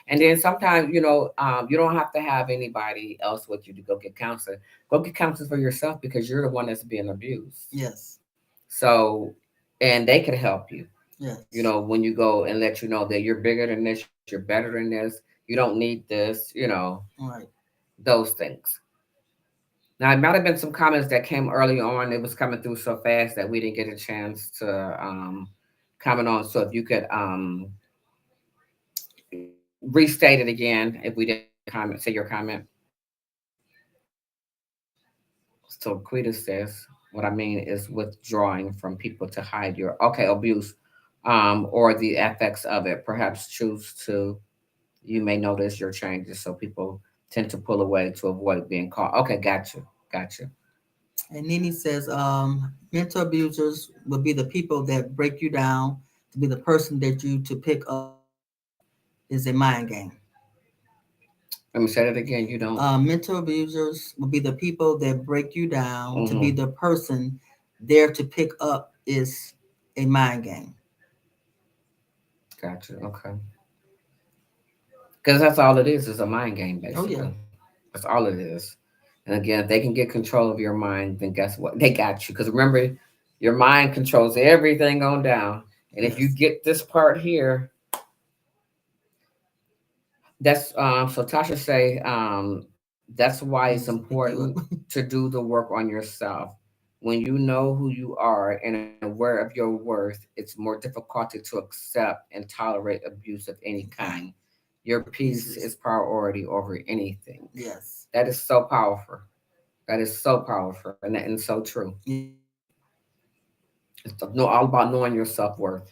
and then sometimes, you don't have to have anybody else with you to go get counseling. Go get counseling for yourself because you're the one that's being abused. Yes. So, and they can help you, Yes. when you go and let you know that you're bigger than this, you're better than this, you don't need this, Right. those things. Now, it might have been some comments that came early on. It was coming through so fast that we didn't get a chance to comment on. So if you could restate it again, if we didn't comment, say your comment. So Quita says, what I mean is withdrawing from people to hide your abuse, or the effects of it. Perhaps choose to. You may notice your changes, so people tend to pull away to avoid being caught. Okay, gotcha. And Nini says, mental abusers will be the people that break you down to be the person that you to pick up is a mind game. Let me say that again. You don't. Mental abusers will be the people that break you down to be Mm-hmm. the person there to pick up is a mind game. Gotcha. Okay. Because that's all it is a mind game, Oh basically. yeah. That's all it is. And again, if they can get control of your mind, then guess what? They got you. Because remember, your mind controls everything on down. And if you Yes. get this part here, that's so Tasha say, that's why it's They just pick you important up. to do the work on yourself. When you know who you are and aware of your worth, it's more difficult to accept and tolerate abuse of any kind. Your peace is Pieces. priority over anything. Yes. That is so powerful. That is so powerful and so true. Yes. It's all about knowing your self worth.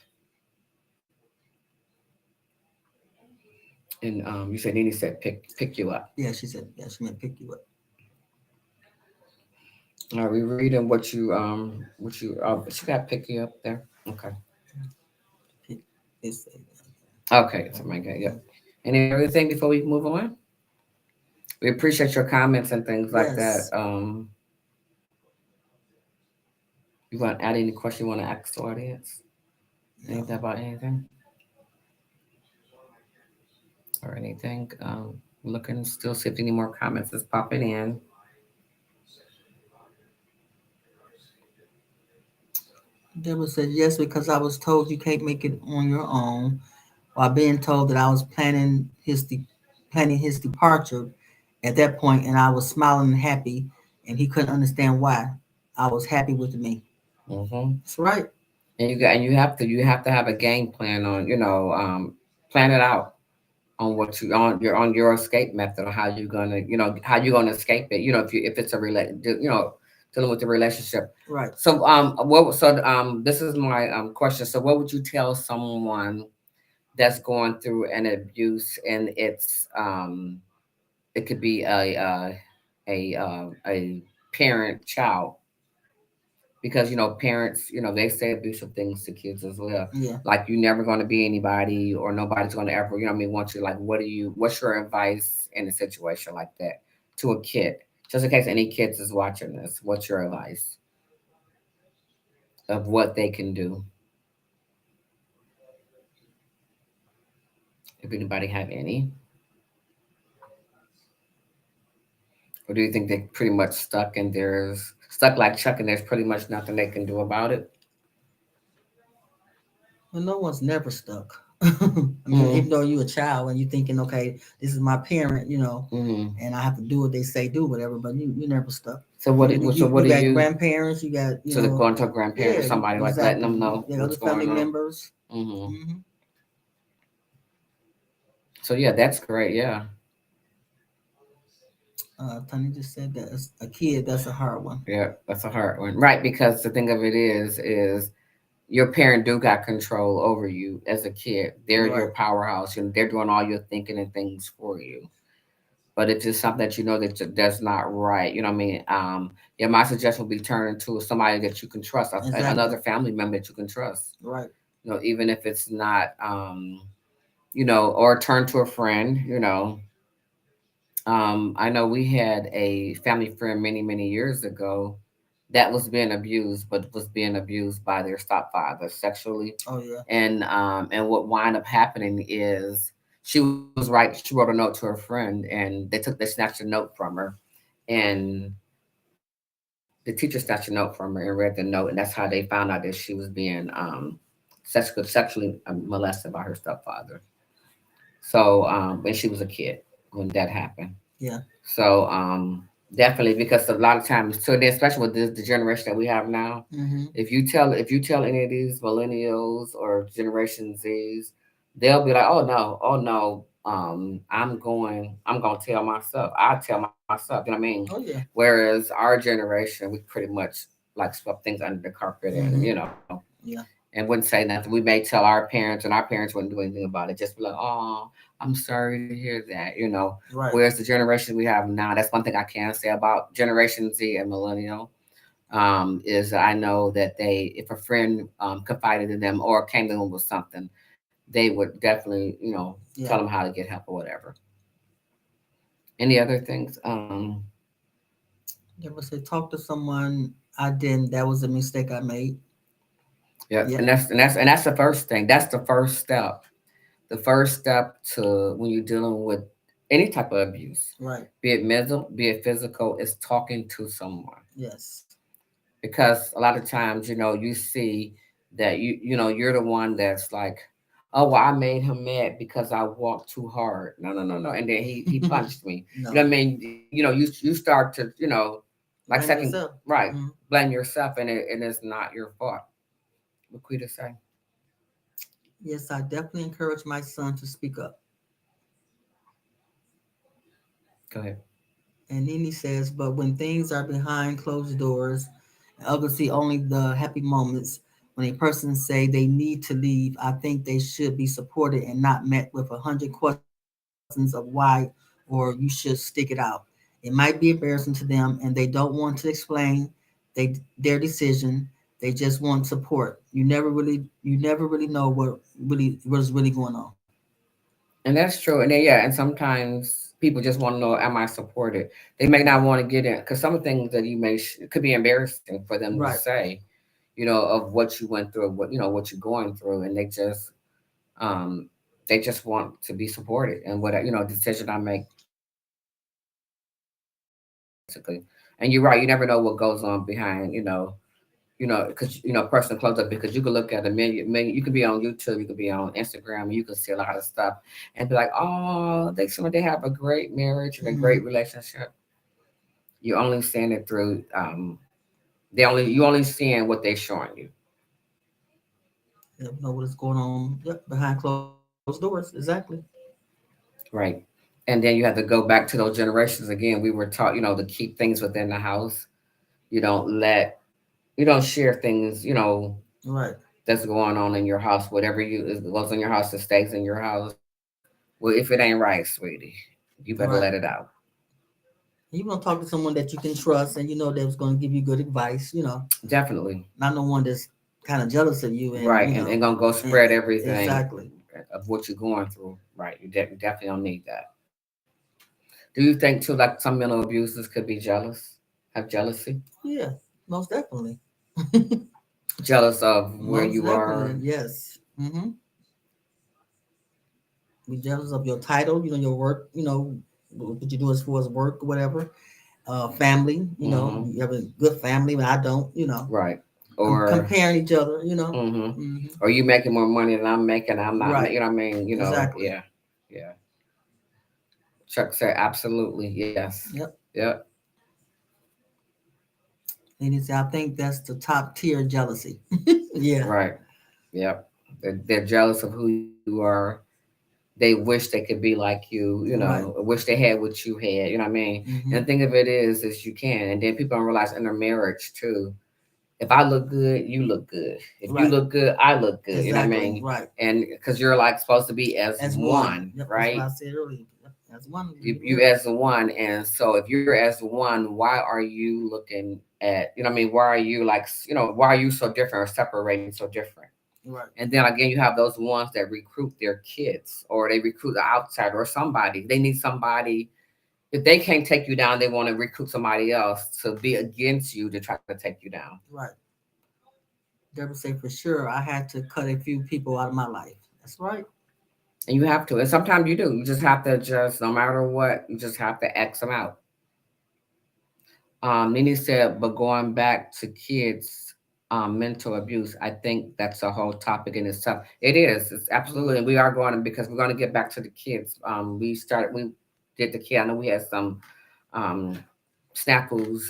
And you said Nene said pick you up. Yeah, she said. Yeah, she meant pick you up. Are we reading what you she got pick you up there? Okay. Pick. It's, Okay, so my God, yep. Any other thing before we move on? We appreciate your comments and things like that. yes. You want to add any question you want to ask the audience? Anything No. about anything or anything? Looking still see if any more comments is popping in. Deborah said yes because I was told you can't make it on your own, while being told that I was planning his departure at that point, and I was smiling and happy, and he couldn't understand why I was happy with me. Hmm. That's right. And you have to have a game plan on plan it out on what you on your escape method on how you're gonna how you're gonna escape it. If it's a dealing with the relationship. Right. So this is my question. So what would you tell someone that's going through an abuse, and it could be a parent child, because parents, they say abusive things to kids as well, Yeah. like you're never going to be anybody, or nobody's going to ever, want you, like what's your advice in a situation like that to a kid, just in case any kids is watching this? What's your advice of what they can do, if anybody have any? Or do you think they pretty much stuck like Chuck, and there's pretty much nothing they can do about it? Well, no one's never stuck. I mean, Mm-hmm. even though you're a child and you're thinking, okay, this is my parent, Mm-hmm. and I have to do what they say, do whatever, but you never stuck. So I mean, what you do got you grandparents, you got, so they're going to a grandparent or yeah, somebody, like letting exactly. them You know got what's other family going on? members. Mm-hmm. Hmm. So yeah, that's great. Yeah. Tony just said that as a kid, that's a hard one. Yeah, that's a hard one, right? Because the thing of it is your parent do got control over you as a kid. They're your Right. powerhouse, and they're doing all your thinking and things for you. But if it's something that that's not right, you know what I mean. Yeah, my suggestion would be turning to somebody that you can trust, Exactly. another family member that you can trust. Right. Even if it's not, or turn to a friend, I know we had a family friend many years ago that was being abused, but was being abused by their stepfather sexually. Oh yeah. And what wound up happening is she was right. She wrote a note to her friend, and they snatched a note from her, and the teacher snatched a note from her and read the note, and that's how they found out that she was being sexually molested by her stepfather. So, when she was a kid when that happened. Yeah. So, definitely, because a lot of times, so then especially with the generation that we have now, Mm-hmm. if you tell any of these millennials or Generation Zs, they'll be like, oh no, I'm gonna tell myself. I tell myself, you know what I mean? Oh yeah. Whereas our generation, we pretty much like swept things under the carpet, and Mm-hmm. Yeah. and wouldn't say nothing. We may tell our parents, and our parents wouldn't do anything about it. Just be like, oh, I'm sorry to hear that. Right. Whereas the generation we have now, that's one thing I can say about Generation Z and Millennial, is I know that if a friend confided in them or came to them with something, they would definitely, tell Yeah. them how to get help or whatever. Any other things? You ever say talk to someone I didn't? That was a mistake I made. Yeah, Yeah. and that's the first thing. That's the first step. The first step to when you're dealing with any type of abuse, Right. be it mental, be it physical, is talking to someone. Yes. Because a lot of times, you see that you're the one that's like, oh well, I made him mad because I walked too hard. No, and then he punched me. You know No. what I mean? You start to like Blame second, yourself. right, Mm. blame yourself, and it's not your fault. What Quita say? Yes, I definitely encourage my son to speak up. Go ahead. And then he says, but when things are behind closed doors, and others see only the happy moments, when a person say they need to leave, I think they should be supported and not met with 100 questions of why or you should stick it out. It might be embarrassing to them and they don't want to explain their decision. They just want support. You never really know what is really going on. And that's true. And then yeah, and sometimes people just want to know, am I supported? They may not Right. want to get in because some things that you may could be embarrassing for them to Right. say, of what you went through, what you're going through, and um they just want to be supported and what decision I make basically. And you're right, you never know what goes on behind, because personal close up because you could look at a million, you could be on YouTube, you could be on Instagram, and you could see a lot of stuff and be like, oh, they have a great marriage and a Hmm. great relationship. You only seeing it through you only seeing what they're showing you. You never know what is going on. Yep, behind closed doors. Exactly. Right. And then you have to go back to those generations again. We were taught, to keep things within the house. You don't let you don't share things, Right. that's going on in your house. Whatever goes in your house, it stays in your house. Well, if it ain't right, sweetie, you better Right. let it out. You want to talk to someone that you can trust and you know that's going to give you good advice. Definitely. Not no one that's kind of jealous of you and Right. And gonna go and, spread everything exactly. of what you're going through. Right. You definitely don't need that. Do you think too, like some mental abusers could be jealous, have jealousy, Yeah, most definitely. jealous of where Most you are? definitely, yes. Be jealous of your title, your work, what you do as far as work or whatever. Family, Mm-hmm. you have a good family, but I don't, Right. Or comparing each other. mm-hmm. Hmm. Or you making more money than I'm making, I'm not. Right, You know what I mean? exactly. Yeah, yeah. Chuck said, absolutely, yes, Yep. yep, And he said, I think that's the top tier jealousy. Yeah, right, yep. They're jealous of who you are. They wish they could be like you. right. Wish they had what you had. You know what I mean? And the Hmm. thing of it is you can. And then people don't realize in a marriage too. If I look good, you look good. If you Right, look good, I look good. You know what I exactly. mean? Right. And because you're like supposed to be as As one. one, Yep, that's what right? I said earlier. Yep, as one. You Yep. as one, and so if you're as one, why are you looking at, what I mean, why are you like, why are you so different or separating so different? Right. And then again, you have those ones that recruit their kids or they recruit the outsider or somebody. They need somebody if they can't take you down, they want to recruit somebody else to be against you to try to take you down. Right. Deborah say for sure I had to cut a few people out of my life. That's right. And you have to. And sometimes you do. You just have to just, no matter what, you just have to X them out. Nene said, but going back to kids, mental abuse, I think that's a whole topic in itself. It is. It's absolutely. And we are going to, because we're going to get back to the kids. We did the kid. I know we had some um, snafus,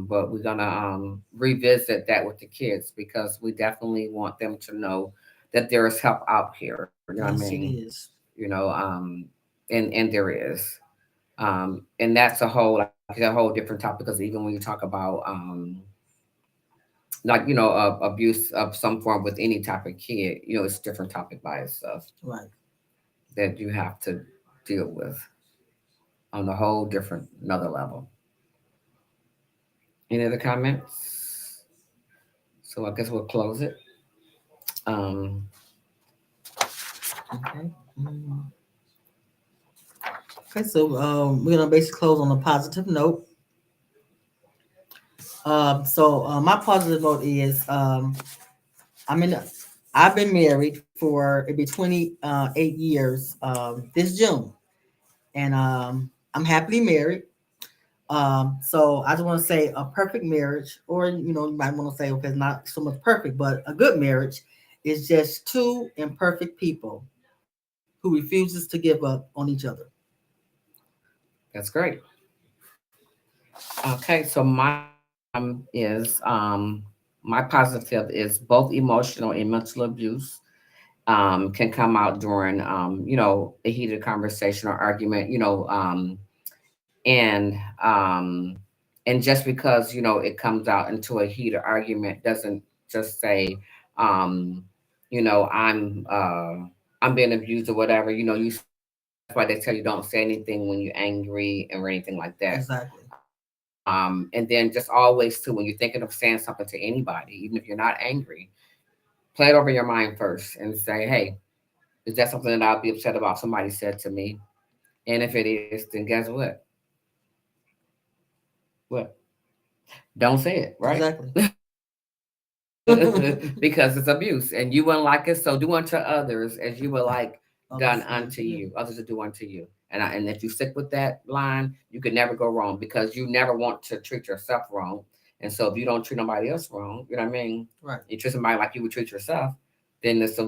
but we're going to revisit that with the kids because we definitely want them to know that there is help out here. You know what I Yes, it mean? is. You know, and there is. And that's a whole like a whole different topic because even when you talk about like abuse of some form with any type of kid, it's a different topic by itself Right. that you have to deal with on a whole different another level. Any other comments? So I guess we'll close it. Um, Okay. Okay, so we're gonna basically close on a positive note. My positive note is I'm in. I've been married for it'll be 28 years this June, and I'm happily married. So I just want to say a perfect marriage, or you might want to say okay, it's not so much perfect, but a good marriage is just two imperfect people who refuses to give up on each other. that's great. Okay, so my positive is both emotional and mental abuse can come out during a heated conversation or argument, and um, and just because it comes out into a heated argument doesn't just say um, I'm being abused or whatever. That's why they tell you don't say anything when you're angry or anything like that. Exactly. And then just always too, when you're thinking of saying something to anybody, even if you're not angry, play it over your mind first and say, hey, is that something that I'll be upset about somebody said to me? And if it is, then guess what? What? Don't say it, right? Exactly. Because it's abuse and you wouldn't like it. So do unto others as you would like Others done to do unto to you. you. Others to do unto you. And if you stick with that line, you could never go wrong because you never want to treat yourself wrong. And so if you don't treat nobody else wrong, you know what I mean? Right. You treat somebody like you would treat yourself, then it's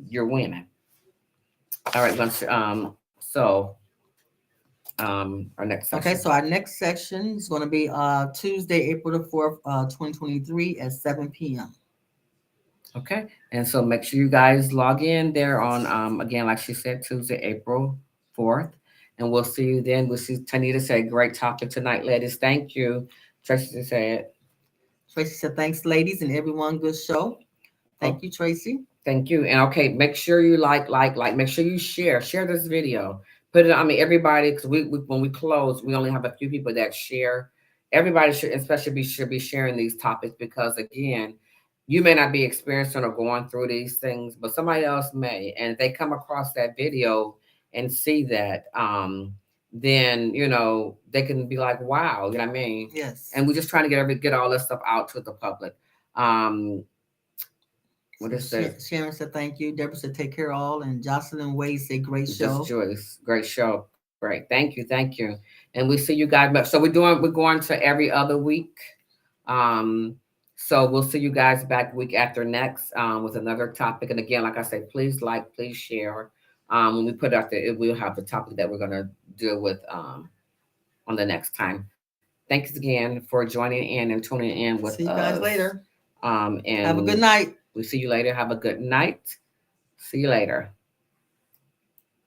you're winning. All right, our next Okay, session. so our next section is going to be Tuesday, April the 4th, 2023 at 7 p.m. Okay. And so make sure you guys log in there on again, like she said, Tuesday, April 4th. And we'll see you then. We'll see Tanita say great topic tonight, ladies. Thank you. Tracy said, Tracy said, thanks, ladies, and everyone. Good show. oh, Thank you, Tracy. thank you. And okay, make sure you make sure you share this video. Put it, I mean, everybody, because we when we close, we only have a few people that share. Everybody should, especially should be sharing these topics because again, you may not be experiencing or going through these things, but somebody else may. And if they come across that video and see that, then they can be like, wow, you know what I mean? Yes. And we're just trying to get all this stuff out to the public. Um, what is this? Sharon said, thank you. Deborah said, take care all. And Jocelyn Wade said, great show. Just Joyce, great show. Great, thank you, and we see you guys. So we're going to every other week. Um, so we'll see you guys back week after next with another topic. And again, like I said, please please share. When we put it out there, we'll have the topic that we're gonna deal with on the next time. Thanks again for joining in and tuning in with See you us. guys later. And Have a good night. we'll see you later. Have a good night. See you later.